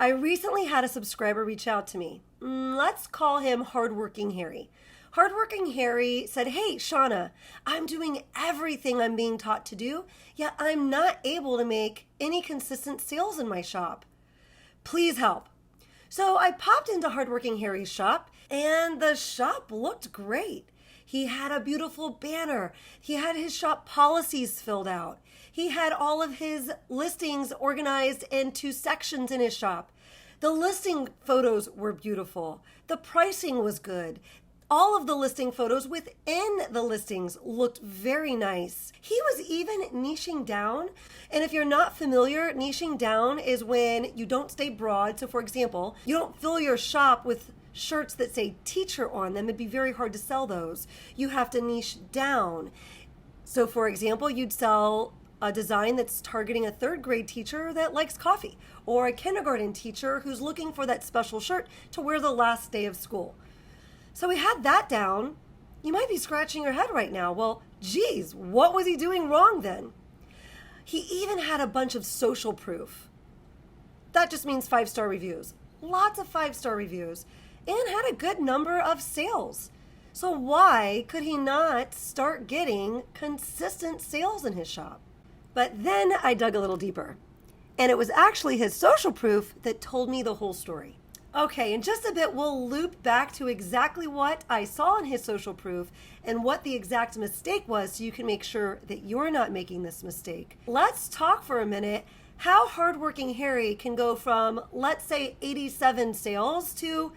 I recently had a subscriber reach out to me. Let's call him Hardworking Harry. Hardworking Harry said, "Hey, Shauna, I'm doing everything I'm being taught to do, yet I'm not able to make any consistent sales in my shop. Please help." So I popped into Hardworking Harry's shop, and the shop looked great. He had a beautiful banner. He had his shop policies filled out. He had all of his listings organized into sections in his shop. The listing photos were beautiful. The pricing was good. All of the listing photos within the listings looked very nice. He was even niching down. And if you're not familiar, niching down is when you don't stay broad. So for example, you don't fill your shop with shirts that say teacher on them. It'd be very hard to sell those. You have to niche down. So for example, you'd sell a design that's targeting a third grade teacher that likes coffee, or a kindergarten teacher who's looking for that special shirt to wear the last day of school. So we had that down. You might be scratching your head right now. Well, geez, what was he doing wrong then? He even had a bunch of social proof. That just means 5-star reviews. Lots of 5-star reviews. And had a good number of sales. So why could he not start getting consistent sales in his shop? But then I dug a little deeper. And it was actually his social proof that told me the whole story. Okay, in just a bit, we'll loop back to exactly what I saw in his social proof and what the exact mistake was so you can make sure that you're not making this mistake. Let's talk for a minute how Hardworking Harry can go from, let's say, 87 sales to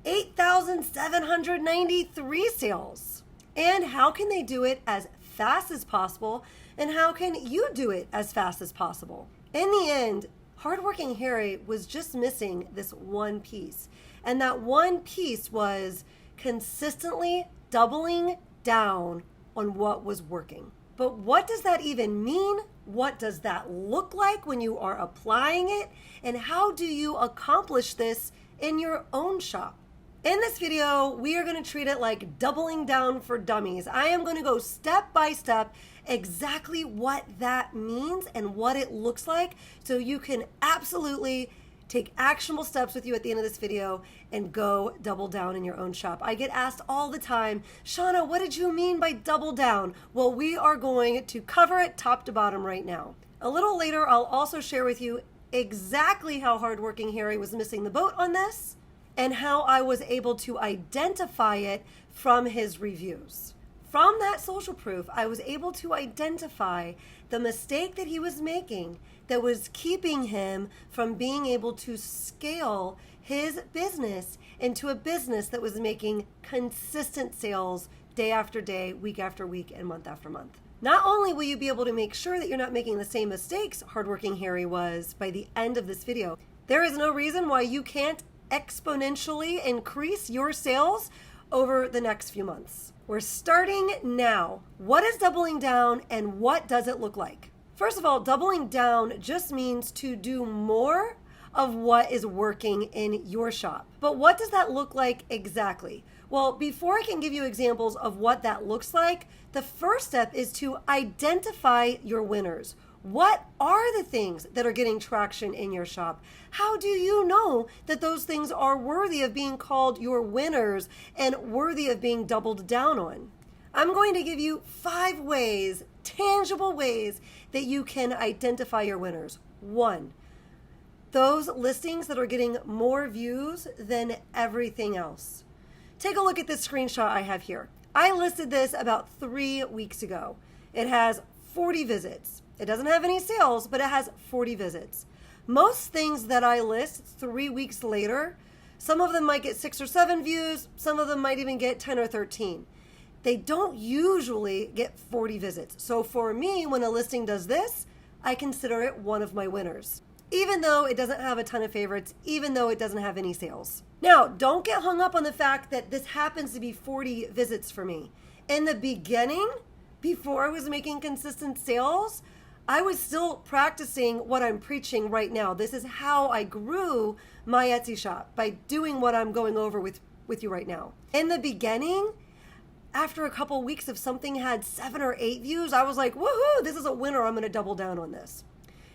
8,793 sales. And how can they do it as fast as possible? And how can you do it as fast as possible? In the end, Hardworking Harry was just missing this one piece. And that one piece was consistently doubling down on what was working. But what does that even mean? What does that look like when you are applying it? And how do you accomplish this in your own shop? In this video, we are going to treat it like doubling down for dummies. I am going to go step by step exactly what that means and what it looks like so you can absolutely take actionable steps with you at the end of this video and go double down in your own shop. I get asked all the time, "Shauna, what did you mean by double down?" Well, we are going to cover it top to bottom right now. A little later, I'll also share with you exactly how Hardworking Harry was missing the boat on this and how I was able to identify it from his reviews. From that social proof, I was able to identify the mistake that he was making that was keeping him from being able to scale his business into a business that was making consistent sales day after day, week after week, and month after month. Not only will you be able to make sure that you're not making the same mistakes Hardworking Harry was by the end of this video, there is no reason why you can't exponentially increase your sales over the next few months. We're starting now. What is doubling down and what does it look like? First of all, doubling down just means to do more of what is working in your shop. But what does that look like exactly? Well, before I can give you examples of what that looks like, the first step is to identify your winners. What are the things that are getting traction in your shop? How do you know that those things are worthy of being called your winners and worthy of being doubled down on? I'm going to give you 5 ways, tangible ways, that you can identify your winners. 1, those listings that are getting more views than everything else. Take a look at this screenshot I have here. I listed this about 3 weeks ago. It has 40 visits. It doesn't have any sales, but it has 40 visits. Most things that I list 3 weeks later, some of them might get 6 or 7 views, some of them might even get 10 or 13. They don't usually get 40 visits. So for me, when a listing does this, I consider it one of my winners, even though it doesn't have a ton of favorites, even though it doesn't have any sales. Now, don't get hung up on the fact that this happens to be 40 visits for me. In the beginning, before I was making consistent sales, I was still practicing what I'm preaching right now. This is how I grew my Etsy shop, by doing what I'm going over with you right now. In the beginning, after a couple weeks, if something had 7 or 8 views, I was like, woohoo, this is a winner. I'm going to double down on this.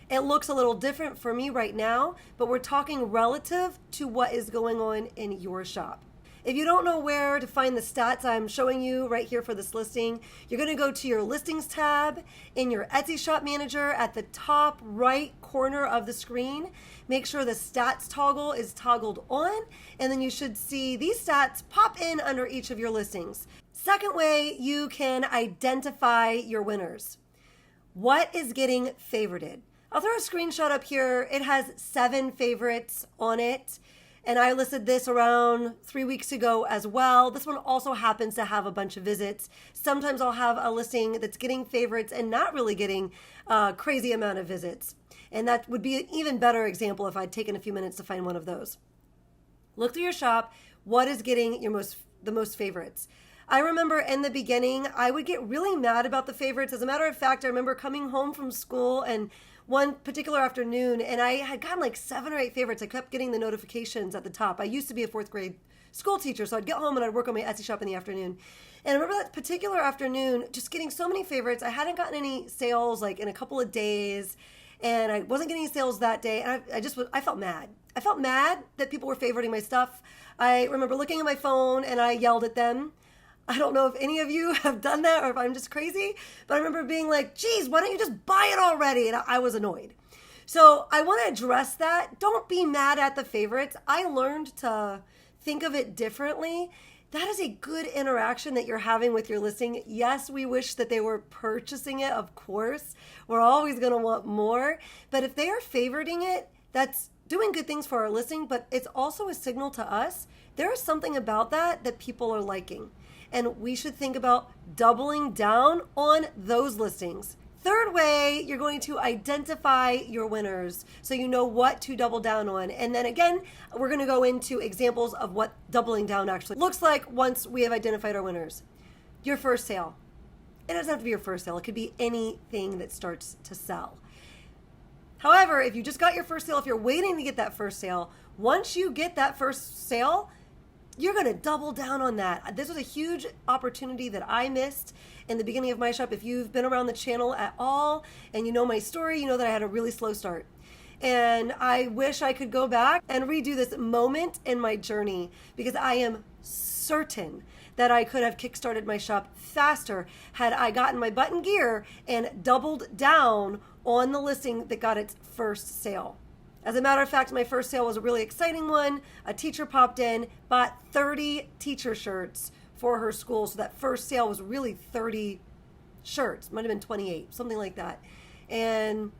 It looks a little different for me right now, but we're talking relative to what is going on in your shop. If you don't know where to find the stats I'm showing you right here for this listing, you're going to go to your listings tab in your Etsy shop manager at the top right corner of the screen. Make sure the stats toggle is toggled on, and then you should see these stats pop in under each of your listings. Second way you can identify your winners. What is getting favorited? I'll throw a screenshot up here. It has 7 favorites on it. And I listed this around 3 weeks ago as well. This one also happens to have a bunch of visits. Sometimes I'll have a listing that's getting favorites and not really getting a crazy amount of visits. And that would be an even better example if I'd taken a few minutes to find one of those. Look through your shop. What is getting the most favorites? I remember in the beginning, I would get really mad about the favorites. As a matter of fact, I remember coming home from school and one particular afternoon, and I had gotten like 7 or 8 favorites. I kept getting the notifications at the top. I used to be a 4th grade school teacher, so I'd get home and I'd work on my Etsy shop in the afternoon. And I remember that particular afternoon, just getting so many favorites. I hadn't gotten any sales like in a couple of days, and I wasn't getting any sales that day. And I felt mad. I felt mad that people were favoriting my stuff. I remember looking at my phone and I yelled at them. I don't know if any of you have done that or if I'm just crazy, but I remember being like, geez, why don't you just buy it already? And I was annoyed. So I want to address that. Don't be mad at the favorites. I learned to think of it differently. That is a good interaction that you're having with your listing. Yes, we wish that they were purchasing it, of course. We're always going to want more. But if they are favoriting it, that's doing good things for our listing, but it's also a signal to us. There is something about that people are liking. And we should think about doubling down on those listings. Third way, you're going to identify your winners so you know what to double down on. And then again, we're going to go into examples of what doubling down actually looks like once we have identified our winners. Your first sale. It doesn't have to be your first sale. It could be anything that starts to sell. However, if you just got your first sale, if you're waiting to get that first sale, once you get that first sale, you're going to double down on that. This was a huge opportunity that I missed in the beginning of my shop. If you've been around the channel at all and you know my story, you know that I had a really slow start. And I wish I could go back and redo this moment in my journey because I am certain that I could have kickstarted my shop faster had I gotten my butt in gear and doubled down on the listing that got its first sale. As a matter of fact, my first sale was a really exciting one. A teacher popped in, bought 30 teacher shirts for her school. So that first sale was really 30 shirts. Might have been 28, something like that. And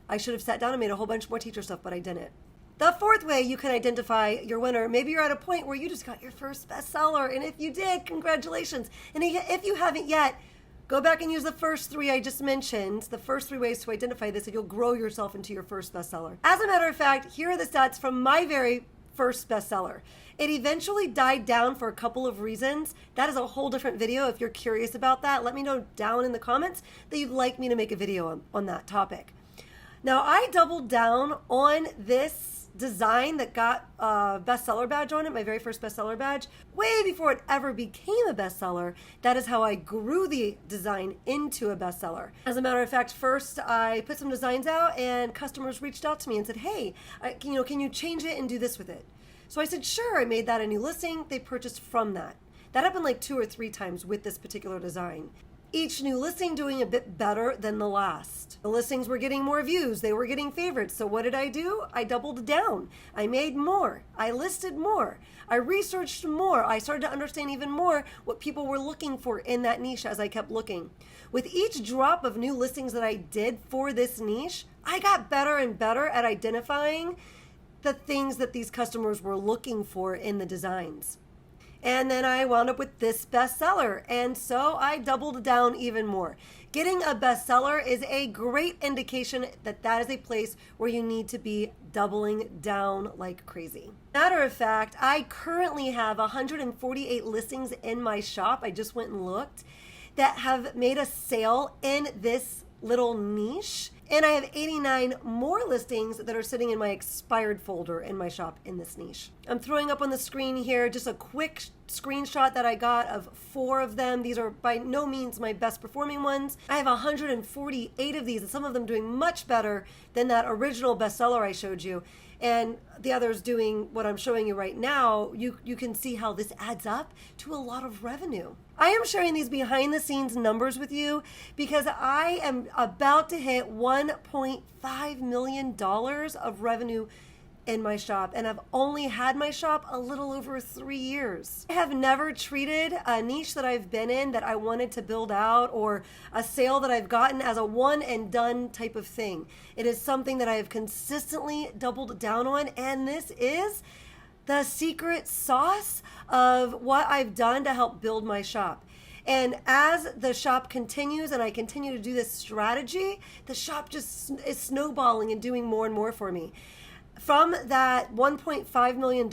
I should have sat down and made a whole bunch more teacher stuff, but I didn't. The fourth way you can identify your winner, maybe you're at a point where you just got your first bestseller. And if you did, congratulations. And if you haven't yet, go back and use the first 3 I just mentioned, the first 3 ways to identify this, and you'll grow yourself into your first bestseller. As a matter of fact, here are the stats from my very first bestseller. It eventually died down for a couple of reasons. That is a whole different video. If you're curious about that, let me know down in the comments that you'd like me to make a video on that topic. Now, I doubled down on this design that got a bestseller badge on it, my very first bestseller badge, way before it ever became a bestseller. That is how I grew the design into a bestseller. As a matter of fact, first I put some designs out and customers reached out to me and said, hey, can you change it and do this with it? So I said, sure. I made that a new listing. They purchased from that. That happened like 2 or 3 times with this particular design. Each new listing doing a bit better than the last. The listings were getting more views. They were getting favorites. So what did I do? I doubled down. I made more. I listed more. I researched more. I started to understand even more what people were looking for in that niche as I kept looking. With each drop of new listings that I did for this niche, I got better and better at identifying the things that these customers were looking for in the designs. And then I wound up with this bestseller. And so I doubled down even more. Getting a bestseller is a great indication that that is a place where you need to be doubling down like crazy. Matter of fact, I currently have 148 listings in my shop. I just went and looked that have made a sale in this little niche. And I have 89 more listings that are sitting in my expired folder in my shop in this niche. I'm throwing up on the screen here just a quick screenshot that I got of 4 of them. These are by no means my best performing ones. I have 148 of these, and some of them doing much better than that original bestseller I showed you. And the others doing what I'm showing you right now, you can see how this adds up to a lot of revenue. I am sharing these behind the scenes numbers with you because I am about to hit $1.5 million of revenue in my shop, and I've only had my shop a little over 3 years. I have never treated a niche that I've been in that I wanted to build out or a sale that I've gotten as a one and done type of thing. It is something that I have consistently doubled down on, and this is the secret sauce of what I've done to help build my shop. And as the shop continues and I continue to do this strategy, the shop just is snowballing and doing more and more for me. From that $1.5 million,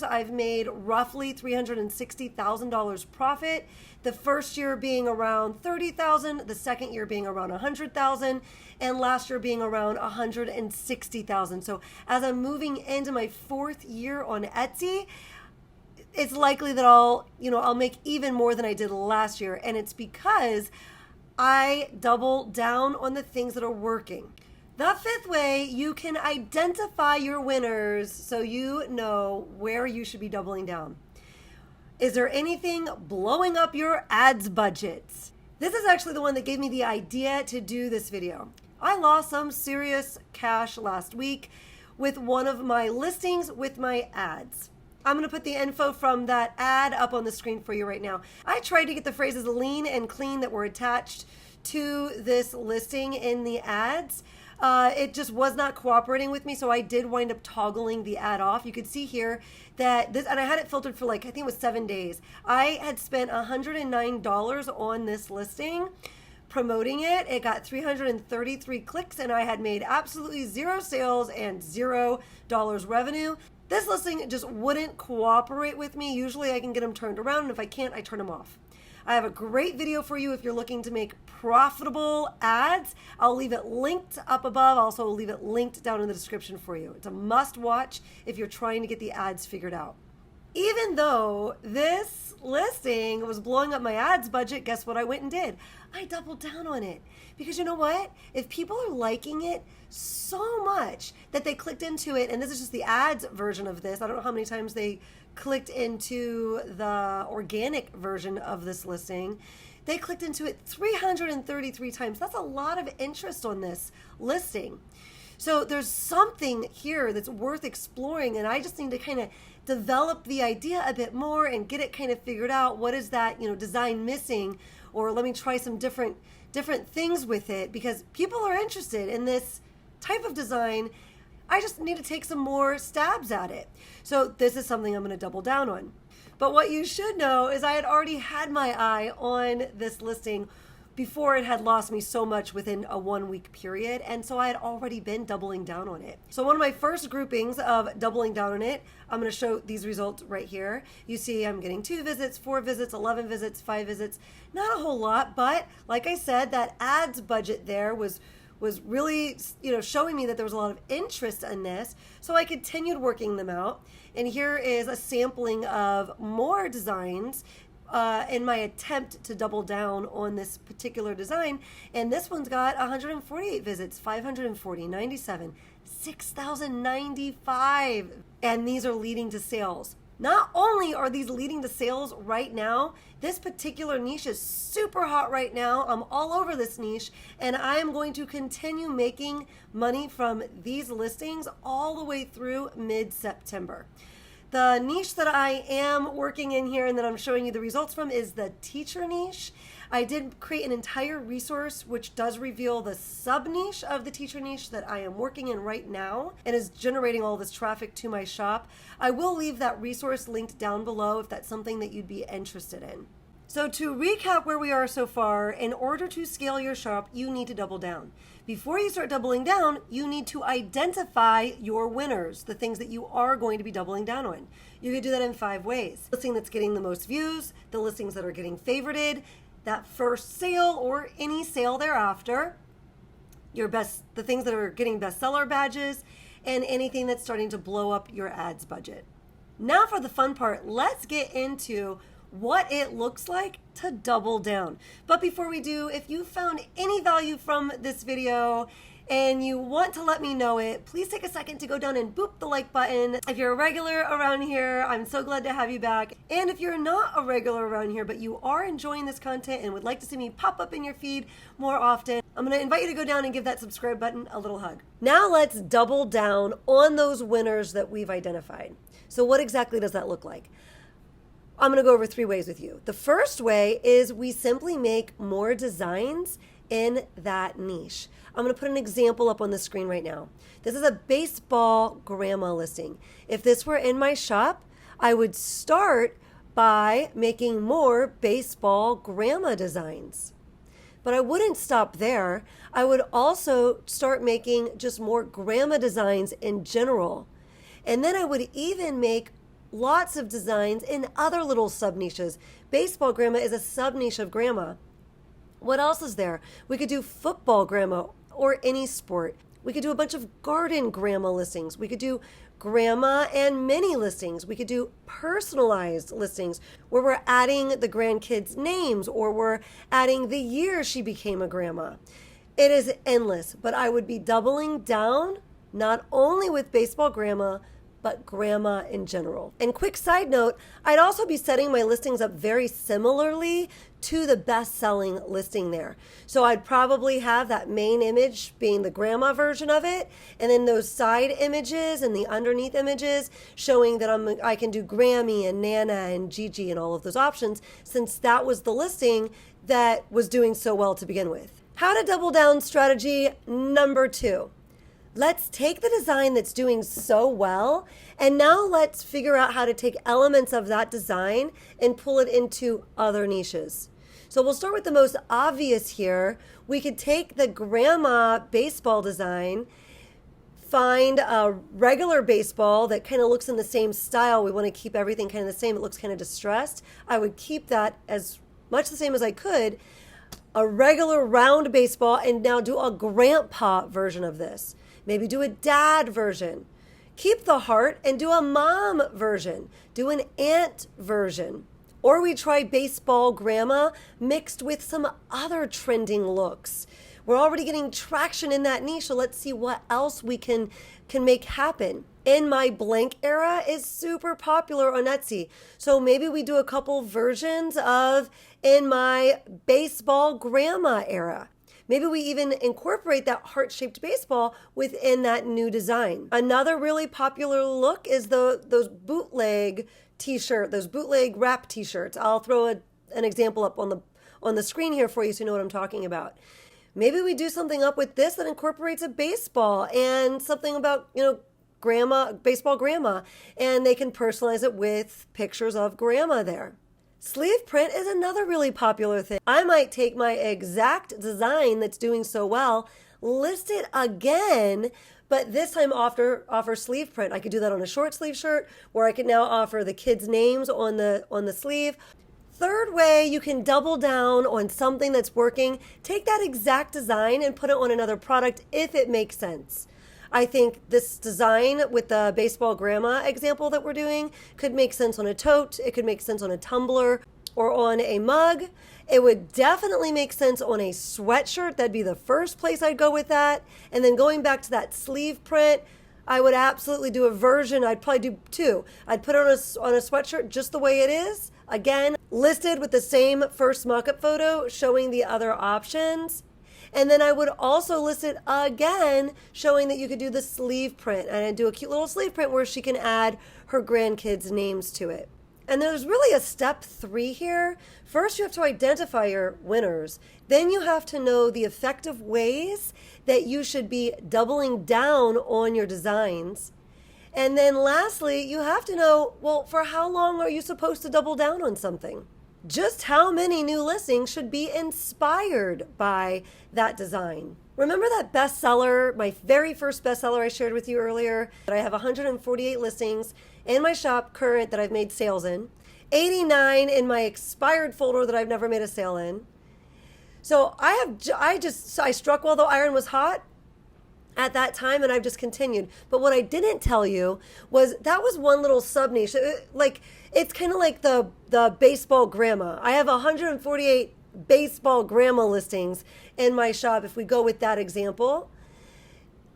I've made roughly $360,000 profit. The first year being around $30,000, the second year being around $100,000, and last year being around $160,000. So as I'm moving into my 4th year on Etsy, it's likely that I'll make even more than I did last year. And it's because I double down on the things that are working. The 5th way, you can identify your winners so you know where you should be doubling down. Is there anything blowing up your ads budgets? This is actually the one that gave me the idea to do this video. I lost some serious cash last week with one of my listings with my ads. I'm going to put the info from that ad up on the screen for you right now. I tried to get the phrases lean and clean that were attached to this listing in the ads. It just was not cooperating with me, so I did wind up toggling the ad off. You could see here that this, and I had it filtered for I think it was 7 days. I had spent $109 on this listing promoting it. It got 333 clicks, and I had made absolutely 0 sales and $0 revenue. This listing just wouldn't cooperate with me. Usually I can get them turned around, and if I can't, I turn them off. I have a great video for you if you're looking to make profitable ads. I'll leave it linked up above. I'll also leave it linked down in the description for you. It's a must watch if you're trying to get the ads figured out. Even though this listing was blowing up my ads budget, guess what I went and did? I doubled down on it. Because you know what? If people are liking it so much that they clicked into it, and this is just the ads version of this, I don't know how many times they clicked into the organic version of this listing. They clicked into it 333 times. That's a lot of interest on this listing. So there's something here that's worth exploring, and I just need to kind of develop the idea a bit more and get it kind of figured out. What is that, design missing? Or let me try some different things with it, because people are interested in this type of design. I just need to take some more stabs at it. So this is something I'm going to double down on. But what you should know is I had already had my eye on this listing before it had lost me so much within a 1-week period. And so I had already been doubling down on it. So one of my first groupings of doubling down on it, I'm going to show these results right here. You see I'm getting 2 visits, 4 visits, 11 visits, 5 visits. Not a whole lot, but like I said, that ads budget there was really, showing me that there was a lot of interest in this. So I continued working them out. And here is a sampling of more designs in my attempt to double down on this particular design. And this one's got 148 visits, 540, 97, 6,095. And these are leading to sales. Not only are these leading to sales right now, this particular niche is super hot right now. I'm all over this niche, and I am going to continue making money from these listings all the way through mid-September. The niche that I am working in here and that I'm showing you the results from is the teacher niche. I did create an entire resource which does reveal the sub-niche of the teacher niche that I am working in right now and is generating all this traffic to my shop. I will leave that resource linked down below if that's something that you'd be interested in. So to recap where we are so far, in order to scale your shop, you need to double down. Before you start doubling down, you need to identify your winners, the things that you are going to be doubling down on. You can do that in 5 ways. The listing that's getting the most views, the listings that are getting favorited, that first sale or any sale thereafter, the things that are getting bestseller badges, and anything that's starting to blow up your ads budget. Now for the fun part, let's get into what it looks like to double down. But before we do, if you found any value from this video and you want to let me know it, please take a second to go down and boop the like button. If you're a regular around here, I'm so glad to have you back. And if you're not a regular around here, but you are enjoying this content and would like to see me pop up in your feed more often, I'm gonna invite you to go down and give that subscribe button a little hug. Now let's double down on those winners that we've identified. So what exactly does that look like? I'm going to go over 3 ways with you. The first way is we simply make more designs in that niche. I'm going to put an example up on the screen right now. This is a baseball grandma listing. If this were in my shop, I would start by making more baseball grandma designs. But I wouldn't stop there. I would also start making just more grandma designs in general. And then I would even make lots of designs in other little sub niches. Baseball grandma is a sub niche of grandma. What else is there? We could do football grandma or any sport. We could do a bunch of garden grandma listings. We could do grandma and mini listings. We could do personalized listings where we're adding the grandkids' names or we're adding the year she became a grandma. It is endless, but I would be doubling down not only with baseball grandma, but grandma in general. And quick side note, I'd also be setting my listings up very similarly to the best-selling listing there. So I'd probably have that main image being the grandma version of it, and then those side images and the underneath images showing that I can do Grammy and Nana and Gigi and all of those options, since that was the listing that was doing so well to begin with. How to double down strategy number 2. Let's take the design that's doing so well, and now let's figure out how to take elements of that design and pull it into other niches. So we'll start with the most obvious here. We could take the grandma baseball design, find a regular baseball that kind of looks in the same style. We want to keep everything kind of the same. It looks kind of distressed. I would keep that as much the same as I could. A regular round baseball, and now do a grandpa version of this. Maybe do a dad version. Keep the heart and do a mom version. Do an aunt version. Or we try baseball grandma mixed with some other trending looks. We're already getting traction in that niche, so let's see what else we can make happen. In My Blank era is super popular on Etsy. So maybe we do a couple versions of In My Baseball Grandma era. Maybe we even incorporate that heart-shaped baseball within that new design. Another really popular look is those bootleg t-shirt, those bootleg wrap t-shirts. I'll throw an example up on the screen here for you so you know what I'm talking about. Maybe we do something up with this that incorporates a baseball and something about, grandma, baseball grandma, and they can personalize it with pictures of grandma there. Sleeve print is another really popular thing. I might take my exact design that's doing so well, list it again, but this time offer sleeve print. I could do that on a short sleeve shirt, where I could now offer the kids' names on the sleeve. Third way you can double down on something that's working, take that exact design and put it on another product if it makes sense. I think this design with the baseball grandma example that we're doing could make sense on a tote. It could make sense on a tumbler or on a mug. It would definitely make sense on a sweatshirt. That'd be the first place I'd go with that. And then going back to that sleeve print, I would absolutely do a version. I'd probably do 2. I'd put it on a sweatshirt just the way it is. Again, listed with the same first mock-up photo showing the other options. And then I would also list it again, showing that you could do the sleeve print. And I'd do a cute little sleeve print where she can add her grandkids' names to it. And there's really a step 3 here. First, you have to identify your winners. Then you have to know the effective ways that you should be doubling down on your designs. And then lastly, you have to know, well, for how long are you supposed to double down on something? Just how many new listings should be inspired by that design? Remember that bestseller, my very first bestseller I shared with you earlier? That I have 148 listings in my shop current that I've made sales in, 89 in my expired folder that I've never made a sale in. So I struck while the iron was hot at that time, and I've just continued. But what I didn't tell you was that was one little sub niche. Like, it's kind of like the baseball grandma. I have 148 baseball grandma listings in my shop. If we go with that example,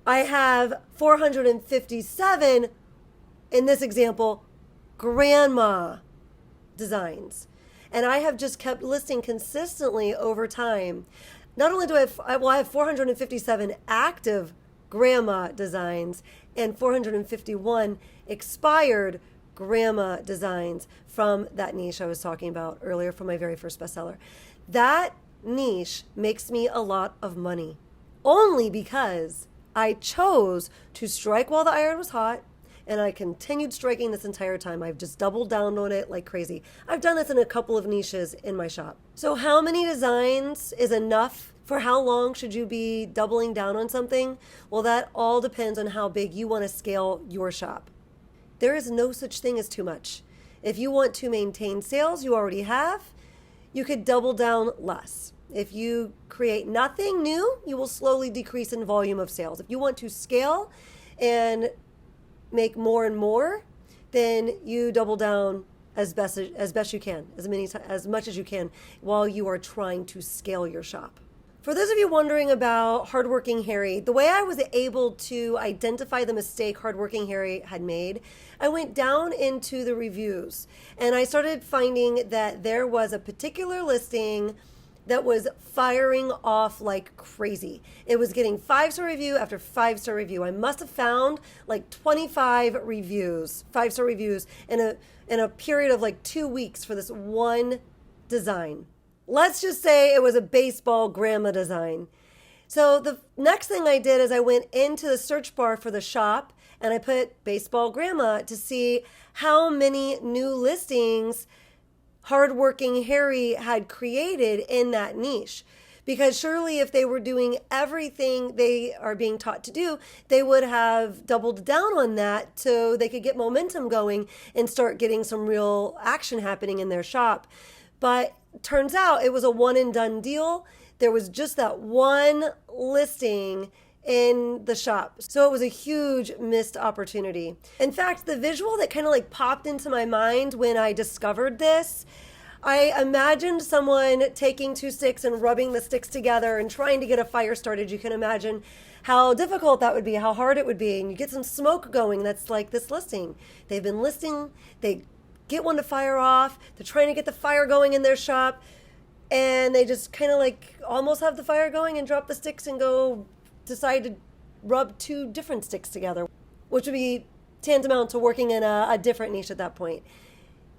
I have 457 in this example grandma designs. And I have just kept listing consistently over time. Not only do I have 457 active grandma designs and 451 expired grandma designs from that niche I was talking about earlier from my very first bestseller. That niche makes me a lot of money only because I chose to strike while the iron was hot, and I continued striking this entire time. I've just doubled down on it like crazy. I've done this in a couple of niches in my shop. So how many designs is enough? For how long should you be doubling down on something? Well, that all depends on how big you want to scale your shop. There is no such thing as too much. If you want to maintain sales you already have, you could double down less. If you create nothing new, you will slowly decrease in volume of sales. If you want to scale and make more and more, then you double down as best you can, as much as you can, while you are trying to scale your shop. For those of you wondering about Hardworking Harry, the way I was able to identify the mistake Hardworking Harry had made, I went down into the reviews and I started finding that there was a particular listing that was firing off like crazy. It was getting 5-star review after 5-star review. I must have found like 25 reviews, 5-star reviews in a period of like 2 weeks for this one design. Let's just say it was a baseball grandma design. So the next thing I did is I went into the search bar for the shop and I put baseball grandma to see how many new listings Hardworking Harry had created in that niche. Because surely if they were doing everything they are being taught to do, they would have doubled down on that so they could get momentum going and start getting some real action happening in their shop. But turns out it was a one and done deal. There was just that one listing in the shop. So it was a huge missed opportunity. In fact, the visual that kind of like popped into my mind when I discovered this, I imagined someone taking 2 sticks and rubbing the sticks together and trying to get a fire started. You can imagine how difficult that would be, how hard it would be. And you get some smoke going. That's like this listing. They've been listing, they get one to fire off. They're trying to get the fire going in their shop. And they just kind of like almost have the fire going and drop the sticks and go decide to rub 2 different sticks together, which would be tantamount to working in a different niche at that point.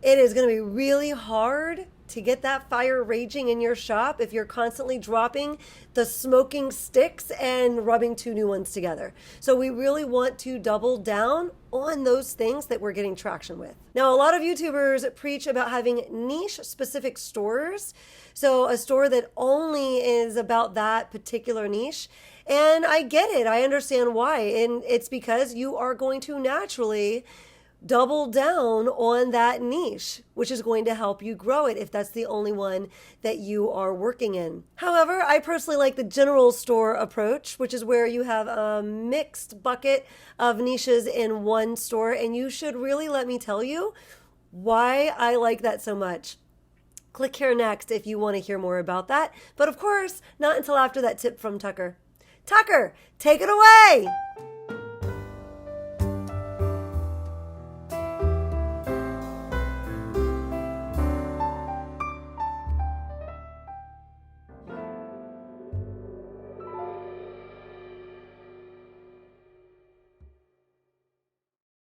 It is going to be really hard to get that fire raging in your shop if you're constantly dropping the smoking sticks and rubbing 2 new ones together. So we really want to double down on those things that we're getting traction with. Now, a lot of YouTubers preach about having niche specific stores. So a store that only is about that particular niche. And I get it. I understand why. And it's because you are going to naturally double down on that niche, which is going to help you grow it if that's the only one that you are working in. However, I personally like the general store approach, which is where you have a mixed bucket of niches in one store. And you should really let me tell you why I like that so much. Click here next if you want to hear more about that. But of course, not until after that tip from Tucker. Tucker, take it away.